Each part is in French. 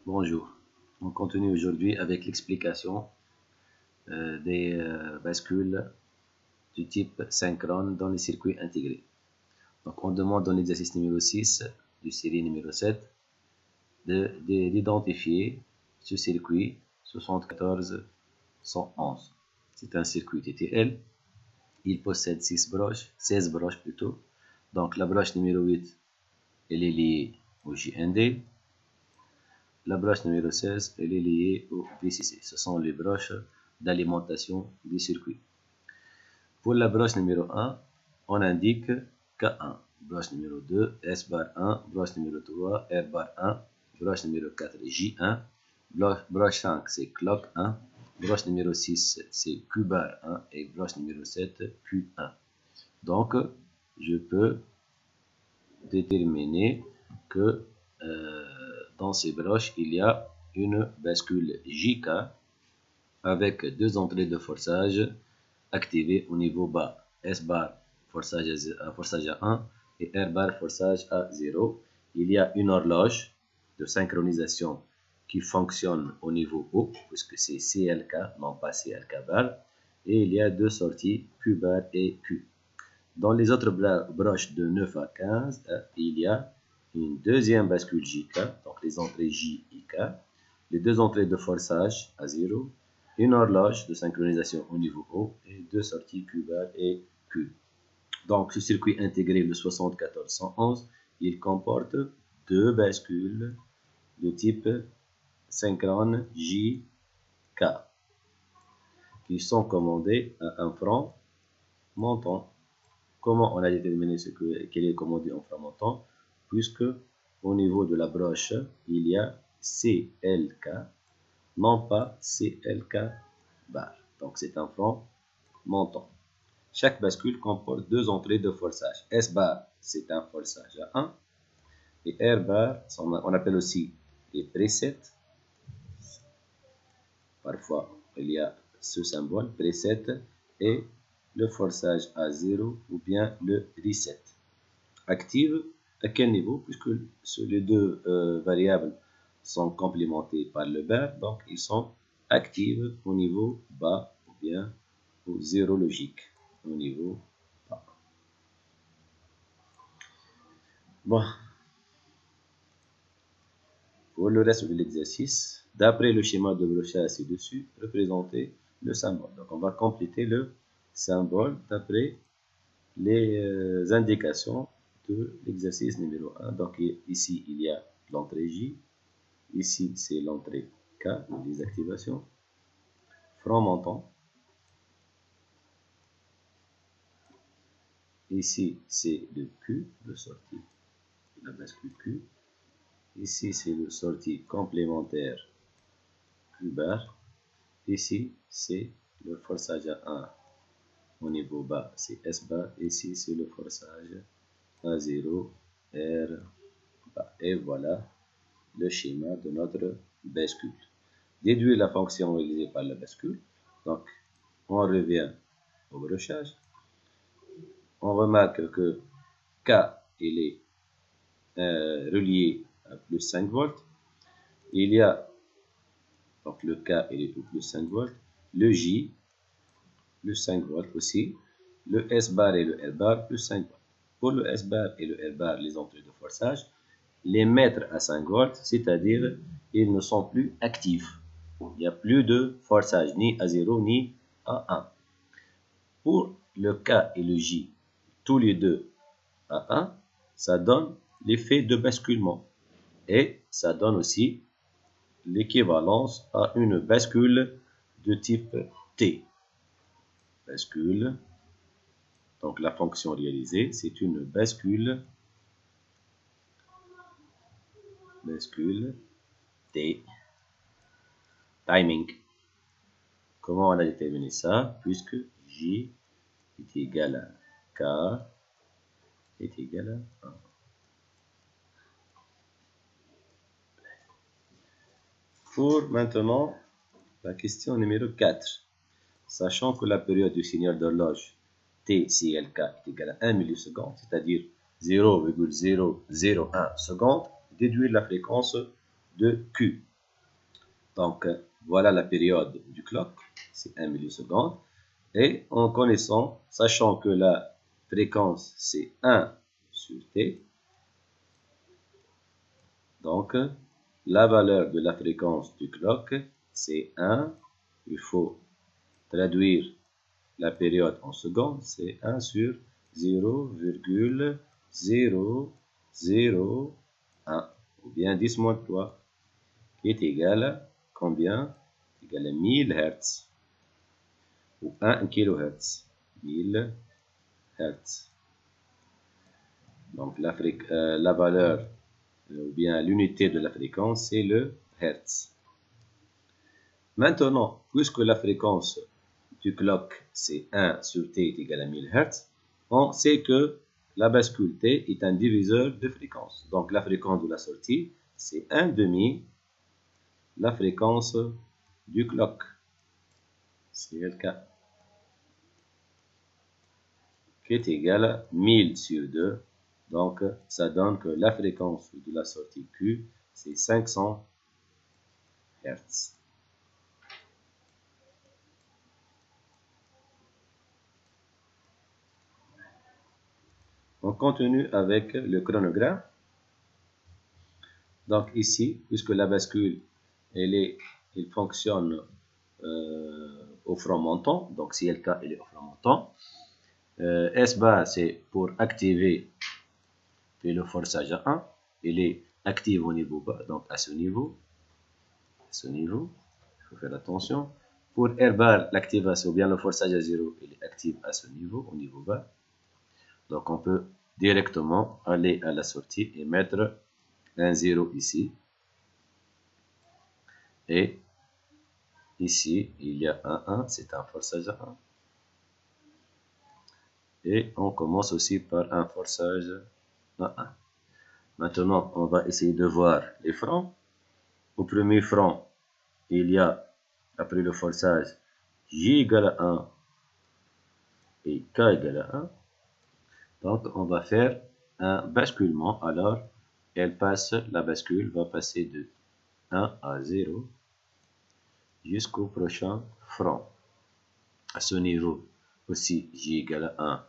Bonjour, on continue aujourd'hui avec l'explication des bascules du type synchrone dans les circuits intégrés. Donc on demande dans l'exercice numéro 6 du série numéro 7 d'identifier ce circuit 74111. C'est un circuit TTL, il possède 16 broches plutôt. Donc la broche numéro 8 elle est liée au JND. La broche numéro 16 elle est liée au VCC. Ce sont les broches d'alimentation du circuit. Pour la broche numéro 1, on indique K1. Broche numéro 2, S bar 1. Broche numéro 3, R bar 1. Broche numéro 4, J1. Broche 5, c'est clock 1. Broche numéro 6, c'est Q bar 1. Et broche numéro 7, Q1. Donc, je peux déterminer que dans ces broches, il y a une bascule JK avec deux entrées de forçage activées au niveau bas. S bar forçage à 1 et R bar forçage à 0. Il y a une horloge de synchronisation qui fonctionne au niveau haut, puisque c'est CLK, non pas CLK bar. Et il y a deux sorties Q bar et Q. Dans les autres broches de 9 à 15, il y a une deuxième bascule JK, donc les entrées J et K, les deux entrées de forçage à 0, une horloge de synchronisation au niveau haut et deux sorties Q bar et Q. Donc ce circuit intégré, le 74111, il comporte deux bascules de type synchrone JK qui sont commandées à un franc montant. Comment on a déterminé qu'elle est commandée en franc montant? Puisque au niveau de la broche, il y a CLK, non pas CLK bar. Donc c'est un franc montant. Chaque bascule comporte deux entrées de forçage. S bar, c'est un forçage à 1. Et R bar, on appelle aussi les presets. Parfois, il y a ce symbole, preset, et le forçage à 0 ou bien le reset. Active à quel niveau? Puisque les deux variables sont complémentées par le bar, donc ils sont actives au niveau bas ou bien au 0 logique, au niveau bas. Bon, pour le reste de l'exercice, d'après le schéma de brochage ci-dessus, représentez le symbole. Donc on va compléter le symbole d'après les indications de l'exercice numéro 1. Donc ici, il y a l'entrée J. Ici, c'est l'entrée K, les activations. Franc montant. Ici, c'est le Q, le sortie, la bascule Q. Ici, c'est le sortie complémentaire Q bar. Ici, c'est le forçage à 1 au niveau bas, c'est S bar. Ici, c'est le forçage à 0, R bas. Et voilà le schéma de notre bascule. Déduire la fonction réalisée par la bascule. Donc, on revient au brochage. On remarque que K il est relié à plus 5 volts. Il y a donc le K il est au plus 5 volts. Le J plus 5 volts aussi. Le S bar et le R bar plus 5 volts. Pour le S bar et le R bar, les entrées de forçage, les mettre à 5 volts, c'est-à-dire ils ne sont plus actifs. Il n'y a plus de forçage ni à 0 ni à 1. Pour le K et le J, tous les deux à 1, ça donne l'effet de basculement. Et ça donne aussi l'équivalence à une bascule de type T. Bascule. Donc la fonction réalisée, c'est une bascule T. Timing. Comment on a déterminé ça? Puisque J est égal à K est égal à 1. Pour maintenant la question numéro 4. Sachant que la période du signal d'horloge TCLK est égale à 1 milliseconde, c'est-à-dire 0,001 seconde, déduire la fréquence de Q. Donc, voilà la période du clock, c'est 1 milliseconde. Et en connaissant, sachant que la fréquence c'est 1 sur t, donc la valeur de la fréquence du clock c'est 1. Il faut traduire la période en secondes, c'est 1 sur 0,001, ou bien 10 moins 3, qui est égal à combien? Égal à 1000 Hz, ou 1 kHz, 1000 Hz. Donc la valeur, ou bien l'unité de la fréquence, c'est le Hertz. Maintenant, puisque la fréquence du clock, c'est 1 sur t est égal à 1000 Hz, on sait que la bascule t est un diviseur de fréquence. Donc la fréquence de la sortie, c'est 1 demi la fréquence du clock. C'est le cas. Qui est égal à 1000 sur 2. Donc ça donne que la fréquence de la sortie Q, c'est 500 Hz. On continue avec le chronogramme. Donc ici, puisque la bascule, elle fonctionne au front montant, donc si elle est au front montant. S bas, c'est pour activer le forçage à 1. Il est active au niveau bas, donc à ce niveau. Il faut faire attention. Pour R bar, l'activation, ou bien le forçage à 0, il est actif à ce niveau, au niveau bas. Donc on peut directement aller à la sortie et mettre un 0 ici. Et ici, il y a un 1, c'est un forçage à 1. Et on commence aussi par un forçage à 1. Maintenant, on va essayer de voir les francs. Au premier franc, il y a, après le forçage, J égale à 1 et K égale à 1. Donc, on va faire un basculement. Alors, la bascule va passer de 1 à 0 jusqu'au prochain franc. À ce niveau aussi, J égale à 1,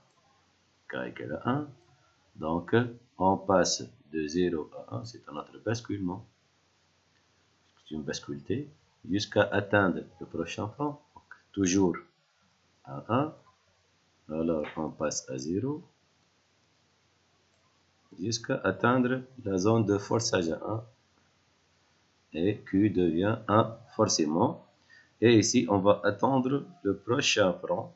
K égale à 1. Donc, on passe de 0 à 1, c'est un autre basculement. C'est une bascule T, jusqu'à atteindre le prochain franc. Donc, toujours à 1. Alors, on passe à 0. Jusqu'à atteindre la zone de forçage à 1. Et Q devient 1 forcément. Et ici, on va attendre le prochain franc.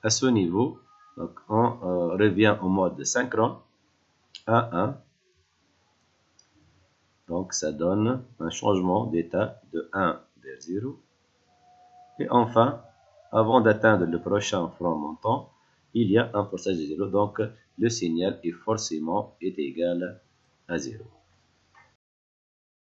À ce niveau, donc on revient au mode synchrone à 1. Donc ça donne un changement d'état de 1 vers 0. Et enfin, avant d'atteindre le prochain franc montant, il y a un forçage de 0. Donc le signal est forcément égal à 0.